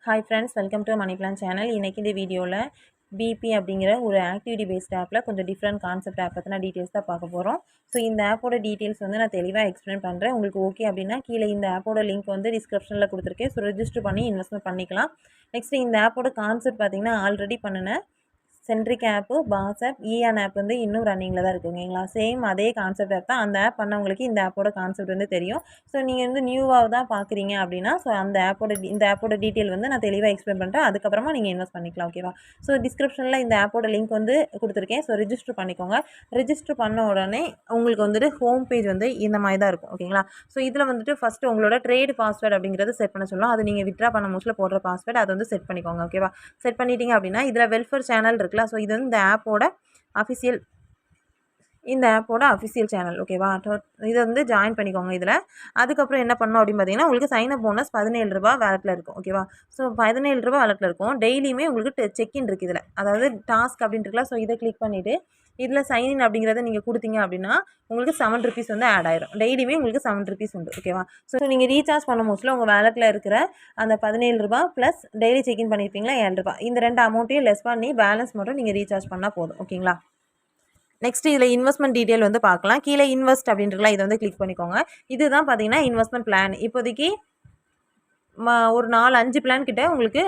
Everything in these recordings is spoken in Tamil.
Hi friends, welcome to Money Plan channel. இன்னைக்கு இந்த வீடியோவில் பிபி அப்படிங்கிற ஒரு ஆக்டிவிட்டி பேஸ்ட் ஆப்பில் கொஞ்சம் டிஃப்ரெண்ட் கான்செப்ட் ஆப் பற்றின டீட்டெயில்ஸ் தான் பார்க்க போகிறோம். ஸோ இந்த ஆப்போட டீட்டெயில்ஸ் வந்து நான் தெளிவாக எக்ஸ்பிளைன் பண்ணுறேன். உங்களுக்கு ஓகே அப்படின்னா கீழே இந்த ஆப்போட லிங்க் வந்து டிஸ்கிரிப்ஷனில் கொடுத்துருக்கேன். ஸோ ரெஜிஸ்டர் பண்ணி இன்வெஸ்ட்மெண்ட் பண்ணிக்கலாம். நெக்ஸ்ட் இந்த ஆப்போட கான்செப்ட் பார்த்தீங்கன்னா ஆல்ரெடி பண்ணின சென்ட்ரிக் ஆப்பு, பாஸ் ஆப், ஈஆன் ஆப் வந்து இன்னும் ரன்னிங்கில் தான் இருக்குங்களா. சேம் அதே கான்செப்ட் ஆப் தான். அந்த ஆப் பண்ணவங்களுக்கு இந்த ஆப்போட கான்செப்ட் வந்து தெரியும். ஸோ நீங்கள் வந்து நியூவாக தான் பார்க்குறீங்க அப்படின்னா ஸோ இந்த ஆப்போட டீட்டெயில் வந்து நான் தெளிவாக எக்ஸ்பிளைன் பண்ணுறேன். அதுக்கப்புறமா நீங்கள் இன்வெஸ்ட் பண்ணிக்கலாம். ஓகேவா. ஸோ டிஸ்கிரிப்ஷனில் இந்த ஆப்போட லிங்க் வந்து கொடுத்துருக்கேன். ஸோ ரெஜிஸ்டர் பண்ணிக்கோங்க. ரெஜிஸ்டர் பண்ண உடனே உங்களுக்கு வந்துட்டு ஹோம் பேஜ் வந்து இந்த மாதிரி தான் இருக்கும். ஓகேங்களா. ஸோ இதில் வந்துட்டு ஃபஸ்ட்டு உங்களோட ட்ரேட் பாஸ்வேர்டு அப்படிங்கிறது செட் பண்ண சொல்லலாம். அது நீங்கள் வித்ட்ரா பண்ண மோஸ்ட்டில் போடுற பாஸ்வேர்டு அதை வந்து செட் பண்ணிக்கோங்க. ஓகேவா. செட் பண்ணிட்டீங்க அப்படின்னா இதில் வெல்ஃபேர் சேனல் இருக்குல்ல. ஸோ இது வந்து இந்த ஆப்போட அஃபிஷியல் சேனல். ஓகேவா. இதை வந்து ஜாயின் பண்ணிக்கோங்க இதில். அதுக்கப்புறம் என்ன பண்ணணும் அப்படின்னு பார்த்தீங்கன்னா உங்களுக்கு சைன் அப் போனஸ் ₹17 வேலட்டில் இருக்கும். ஓகேவா. ஸோ ₹17 வேலட்டில் இருக்கும். டெய்லியுமே உங்களுக்கு செக்இன் இருக்குது இதில். அதாவது டாஸ்க் அப்படின்னு இருக்குல்ல. ஸோ இதை கிளிக் பண்ணிவிட்டு இதில் சைன்இன் அப்படிங்கிறத நீங்கள் கொடுத்தீங்க அப்படின்னா உங்களுக்கு ₹7 வந்து ஆட் ஆயிரும். டெய்லியுமே உங்களுக்கு ₹7 உண்டு. ஓகேவா. ஸோ நீங்கள் ரீசார்ஜ் பண்ண மோஸ்ட்டில் உங்கள் வேலட்டில் இருக்கிற அந்த ₹17 ப்ளஸ் டெய்லி செக்இன் பண்ணியிருப்பீங்களா ₹7 இந்த ரெண்டு அமௌண்ட்டையும் லெஸ் பண்ணி பேலன்ஸ் மட்டும் நீங்கள் ரீசார்ஜ் பண்ணால் போதும். ஓகேங்களா. நெக்ஸ்ட் இதில் இன்வெஸ்ட்மெண்ட் டீட்டெயில் வந்து பார்க்கலாம். கீழே இன்வெஸ்ட் அப்படின்றலாம் இதை வந்து கிளிக் பண்ணிக்கோங்க. இதுதான் பார்த்தீங்கன்னா இன்வெஸ்ட்மெண்ட் பிளான். இப்போதைக்கு ஒரு 4-5 பிளான் கிட்ட உங்களுக்கு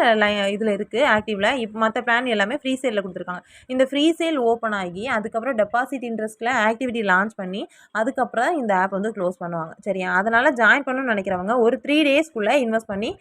இதில் இருக்குது ஆக்டிவில். இப்போ மற்ற பிளான் எல்லாமே ஃப்ரீ சேலில் கொடுத்துருக்காங்க. இந்த ஃப்ரீ சேல் ஓப்பன் ஆகி அதுக்கப்புறம் டெபாசிட் இன்ட்ரெஸ்ட்டில் ஆக்டிவிட்டி லான்ச் பண்ணி அதுக்கப்புறம் இந்த ஆப் வந்து க்ளோஸ் பண்ணுவாங்க. சரியா. அதனால் ஜாயின் பண்ணணும்னு நினைக்கிறவங்க ஒரு 3 டேஸ்க்குள்ளே இன்வெஸ்ட் பண்ணி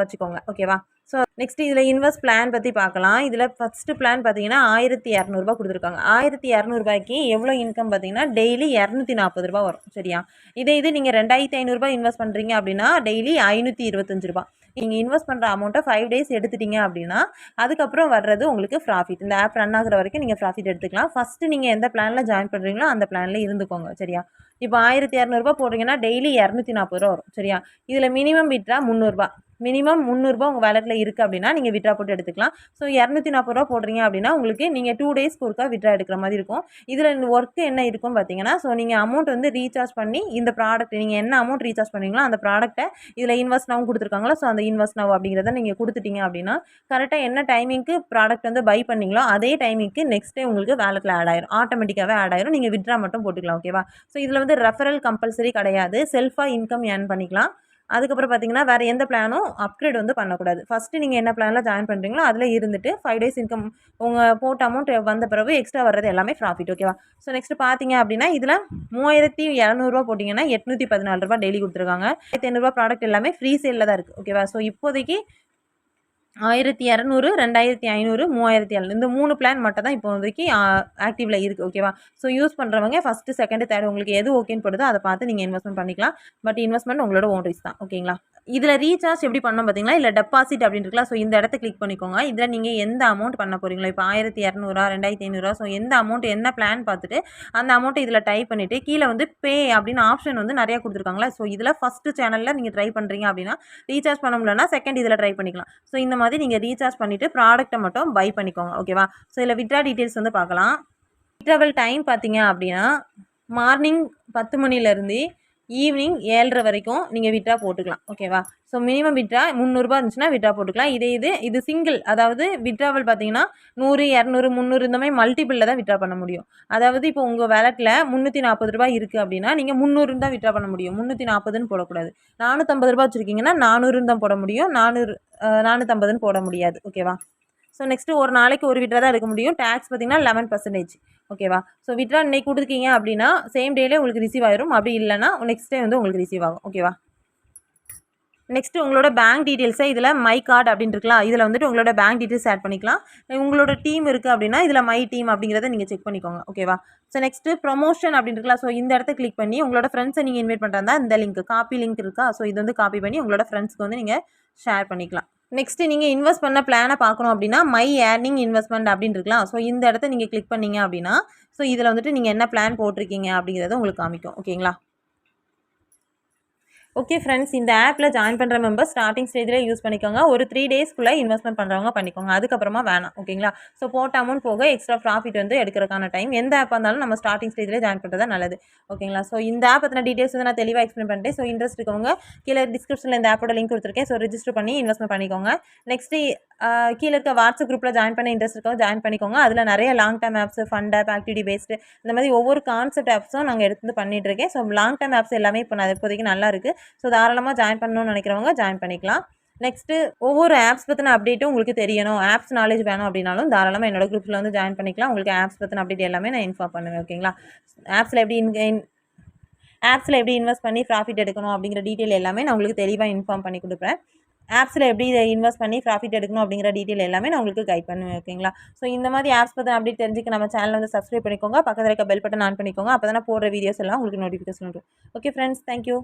வச்சுக்கோங்க. ஓகேவா. ஸோ நெக்ஸ்ட் இதில் இன்வெஸ்ட் பிளான் பற்றி பார்க்கலாம். இதில் ஃபஸ்ட்டு பிளான் பார்த்தீங்கன்னா ₹1200 கொடுத்துருக்காங்க. ₹1200 எவ்வளோ இன்கம் பார்த்தீங்கன்னா டெய்லி ₹240 வரும். சரியா. இது நீங்கள் ₹2500 இன்வெஸ்ட் பண்ணுறீங்க அப்படின்னா டெய்லி ₹525. நீங்கள் இன்வெஸ்ட் பண்ணுற அமௌண்ட்டை 5 டேஸ் எடுத்துட்டீங்க அப்படின்னா அதுக்கப்புறம் வர்றது உங்களுக்கு ப்ராஃபிட். இந்த ஆப் ரன் ஆகிற வரைக்கும் நீங்கள் ப்ராஃபிட் எடுத்துக்கலாம். ஃபஸ்ட்டு நீங்கள் எந்த பிளானில் ஜாயின் பண்ணுறீங்களோ அந்த பிளானில் இருந்துக்கோங்க. சரியா. இப்போ ₹1200 போடுறீங்கன்னா டெய்லி ₹240 வரும். சரியா. இதில் மினிமம் விட்ரா ₹300. மினிமம் ₹300 உங்கள் வேலட்டில் இருக்குது அப்படின்னா நீங்கள் விட்ரா போட்டு எடுத்துக்கலாம். ஸோ ₹240 போடுறீங்க அப்படின்னா உங்களுக்கு நீங்கள் 2 டேஸ்க்கு ஒருக்கா விட்ரா எடுக்கிற மாதிரி இருக்கும். இதில் ஒர்க்கு என்ன இருக்கும்னு பார்த்தீங்கன்னா ஸோ நீங்கள் அமௌண்ட் வந்து ரீசார்ஜ் பண்ணி இந்த ப்ராடக்ட் நீங்கள் என்ன அமௌண்ட் ரீசார்ஜ் பண்ணுறீங்களோ அந்த ப்ராடக்ட்டை இதில் இன்வெஸ்ட் நவ் கொடுத்துருக்காங்களோ ஸோ அந்த இன்வெஸ்ட் நவ் அப்படிங்கிறத நீங்கள் கொடுத்துட்டீங்க அப்படின்னா கரெக்டாக என்ன டைமிங்க்கு ப்ராடக்ட் வந்து பை பண்ணீங்களோ அதே டைமிங்க்கு நெக்ஸ்ட் டே உங்களுக்கு வேலட்டில் ஆட் ஆயிரும். ஆட்டோமேட்டிக்காகவே ஆட் ஆயிரும். நீங்கள் விட்ரா மட்டும் போட்டுக்கலாம். ஓகேவா. ஸோ இதில் வந்து ரெஃபரல் கம்பல்சரி கிடையாது. செல்ஃபாக இன்கம் ஏர்ன் பண்ணிக்கலாம். அதுக்கப்புறம் பார்த்தீங்கன்னா வேறு எந்த பிளானும் அப்கிரேட் வந்து பண்ணக்கூடாது. ஃபஸ்ட்டு நீங்கள் என்ன பிளானில் ஜாயின் பண்ணுறீங்களோ அதில் இருந்துட்டு 5 டேஸ் இன்கம் உங்கள் போட்ட அமௌண்ட் வந்த பிறகு எக்ஸ்ட்ரா வர்றது எல்லாமே ப்ராஃபிட். ஓகேவா. ஸோ நெக்ஸ்ட் பார்த்தீங்க அப்படின்னா இதில் ₹3200 போட்டிங்கன்னா ₹814 டெய்லி கொடுத்துருக்காங்க. ₹1500 ப்ராடக்ட் எல்லாமே ஃப்ரீ சேலில் தான் இருக்குது. ஓகேவா. ஸோ இப்போதைக்கு 1200, 2500, 3700 இந்த 3 பிளான் மட்டும் தான் இப்போதைக்கு ஆக்டிவில் இருக்குது. ஓகேவா. ஸோ யூஸ் பண்ணுறவங்க ஃபஸ்ட்டு, செகண்டு, தேர்டு உங்களுக்கு எது ஓகேன்னு படுதோ அதை பார்த்து நீங்கள் இன்வெஸ்ட்மெண்ட் பண்ணிக்கலாம். பட் இன்வெஸ்ட்மெண்ட் உங்களோட ஓன் ரிஸ்க் தான். ஓகேங்களா. இதில் ரீசார்ஜ் எப்படி பண்ணணும் பார்த்தீங்களா. இல்லை டெபாசிட் அப்படின்னு இருக்கலாம். ஸோ இந்த இடத்த கிளிக் பண்ணிக்கோங்க. இதில் நீங்கள் எந்த அமௌண்ட் பண்ண போகிறீங்களோ இப்போ 1200, 2500 ஸோ எந்த அமௌண்ட் என்ன பிளான் பார்த்துட்டு அந்த அமௌண்ட்டை இதில் டைப் பண்ணிவிட்டு கீழே வந்து பே அப்படின்னு ஆப்ஷன் வந்து நிறையா கொடுத்துருக்காங்களா. ஸோ இதில் ஃபஸ்ட்டு சேனலில் நீங்கள் ட்ரை பண்ணுறீங்க அப்படின்னா ரீசார்ஜ் பண்ண முடியலன்னா செகண்ட் இதில் ட்ரை பண்ணிக்கலாம். ஸோ இந்த மாதிரி நீங்கள் ரீசார்ஜ் பண்ணிவிட்டு ப்ராடக்ட்டை மட்டும் பை பண்ணிக்கோங்க. ஓகேவா. ஸோ இதில் வித்ட்ரா டீட்டெயில்ஸ் வந்து பார்க்கலாம். வித்ட்ராவல் டைம் பார்த்தீங்க அப்படின்னா மார்னிங் 10 மணிலேருந்து ஈவினிங் 7:30 வரைக்கும் நீங்கள் விட்ரா போட்டுக்கலாம். ஓகேவா. ஸோ மினிமம் விட்ரா ₹300 இருந்துச்சுன்னா விட்ரா போட்டுக்கலாம். இது சிங்கிள். அதாவது விட்ராவல் பார்த்தீங்கன்னா 100, 200, 300 இந்த மாதிரி மல்டிபிளில் தான் விட்ரா பண்ண முடியும். அதாவது இப்போ உங்கள் வேலட்டில் ₹340 இருக்குது அப்படின்னா நீங்கள் 300 தான் விட்ரா பண்ண முடியும். 340ன்னு போடக்கூடாது. ₹450 வச்சுருக்கீங்கன்னா 400 தான் போட முடியும். 450ன்னு போட முடியாது. ஓகேவா. ஸோ நெக்ஸ்ட்டு ஒரு நாளைக்கு ஒரு விட்ரா தான் எடுக்க முடியும். டேக்ஸ் பார்த்தீங்கன்னா 11%. ஓகேவா. ஸோ விட்ரா இன்னைக்கு கொடுத்துருக்கீங்க அப்படின்னா சேம் டேலே உங்களுக்கு ரிசீவ் ஆயிரும். அப்படி இல்லைனா நெக்ஸ்ட் டே வந்து உங்களுக்கு ரிசீவ் ஆகும். ஓகேவா. நெக்ஸ்ட்டு உங்களோட பேங்க் டீட்டெயில்ஸை இதில் மை கார்டு அப்படின்னு இருக்கலாம். இதில் வந்துட்டு உங்களோட பேங்க் டீட்டெயில்ஸ் ஆட் பண்ணிக்கலாம். உங்களோட டீம் இருக்குது அப்படின்னா இதில் மை டீம் அப்படிங்கிறத நீங்கள் செக் பண்ணிக்கோங்க. ஓகேவா. ஸோ நெக்ஸ்ட்டு ப்ரொமோஷன் அப்படின்னு இருக்கலாம். ஸோ இந்த இடத்த கிளிக் பண்ணி உங்களோட ஃப்ரெண்ட்ஸை நீங்கள் இன்வைட் பண்ணுறதா இந்த காப்பி லிங்க் இருக்கா. ஸோ இது வந்து காப்பி பண்ணி உங்களோட ஃப்ரெண்ட்ஸ்க்கு வந்து நீங்கள் ஷேர் பண்ணிக்கலாம். நெக்ஸ்ட்டு நீங்கள் இன்வெஸ்ட் பண்ண பிளானை பார்க்கணும் அப்படின்னா மை ஏர்னிங் இன்வெஸ்ட்மெண்ட் அப்படின்னு இருக்கலாம். ஸோ இந்த இடத்த நீங்கள் கிளிக் பண்ணீங்க அப்படின்னா ஸோ இதில் வந்துட்டு நீங்கள் என்ன பிளான் போட்டிருக்கீங்க அப்படிங்கிறத உங்களுக்கு காமிக்கும். ஓகேங்களா. ஓகே ஃப்ரெண்ட்ஸ், இந்த ஆப்பில் ஜாயின் பண்ணுற மெம்பர்ஸ் ஸ்டார்டிங் ஸ்டேஜில் யூஸ் பண்ணிக்கோங்க. ஒரு 3 டேஸ்க்குள்ளே இன்வெஸ்ட்மெண்ட் பண்ணுறவங்க பண்ணிக்கோங்க. அதுக்கப்புறமா வேணாம். ஓகேங்களா? ஸோ போட்ட அமௌண்ட் போக எக்ஸ்ட்ரா ப்ராஃபிட் வந்து எடுக்கிறதுக்கான டைம் எந்த ஆப்பாக இருந்தாலும் நம்ம ஸ்டார்டிங் ஸ்டேஜில் ஜாயின் பண்ணுறது தான் நல்லது. ஓகேங்களா? ஸோ இந்த ஆப் பற்றின டீட்டெயில்ஸ் வந்து நான் தெளிவாக எக்ஸ்பிளைன் பண்ணிட்டேன். ஸோ இன்ட்ரெஸ்ட் இருக்கவங்க கீழே டிஸ்கிரிப்ஷனில் இந்த ஆப்போட லிங்க் கொடுத்துருக்கேன். ஸோ ரிஜிஸ்டர் பண்ணி இன்வெஸ்ட்மெண்ட் பண்ணிக்கோங்க. நெக்ஸ்ட்டு கீழே இருக்க வாட்ஸ்அப் குரூப்பில் ஜாயின் பண்ண இன்ட்ரெஸ்ட் இருக்கவங்க ஜாயின் பண்ணிக்கோங்க. அதில் நிறைய long term apps, fund app, activity based இந்த மாதிரி ஒவ்வொரு கான்செப்ட் ஆப்ஸும் நாங்கள் எடுத்து பண்ணிட்டு இருக்கேன். ஸோ லாங் டேர்ம் ஆப்ஸ் எல்லாமே இப்போ இப்போதைக்கு நல்லா இருக்குது. ஸோ தாராளமாக ஜாயின் பண்ணணும்னு நினைக்கிறவங்க ஜாயின் பண்ணிக்கலாம். நெக்ஸ்ட்டு ஒவ்வொரு ஆப்ஸ் பற்றின அப்டேட்டும் உங்களுக்கு தெரியணும், ஆப்ஸ் நாலேஜ் வேணும் அப்படின்னாலும் தாராளமாக என்னோட குரூப்பில் வந்து ஜாயின் பண்ணிக்கலாம். உங்களுக்கு ஆப்ஸ் பற்றின அப்டேட் எல்லாமே நான் இன்ஃபார்ம் பண்ணுவேன். ஓகேங்களா? ஆப்ஸில் எப்படி இன்வெஸ்ட் பண்ணி ப்ராஃபிட் எடுக்கணும் அப்படிங்கிற டீட்டெயில் எல்லாமே நான் உங்களுக்கு தெளிவாக இன்ஃபார்ம் பண்ணி கொடுப்பேன். ஆப்ஸில் எப்படி இன்வெஸ்ட் பண்ணி ப்ராஃபிட் எடுக்கணும் அப்படிங்கிற டீட்டெயில் எல்லாமே நான் உங்களுக்கு கைட் பண்ணுவேன். ஓகேங்களா? ஸோ இந்த மாதிரி ஆப்ஸ் பற்றி அப்டேட் தெரிஞ்சுக்க நம்ம சேனல் வந்து சப்ஸ்கிரைப் பண்ணிக்கோங்க. பக்கத்தில் இருக்க பெல் பட்டன் ஆன் பண்ணிக்கோங்க. அப்போ தான் போடுற வீடியோஸ் எல்லாம் உங்களுக்கு நோட்டிஃபிகேஷன் வரும். Okay friends, thank you.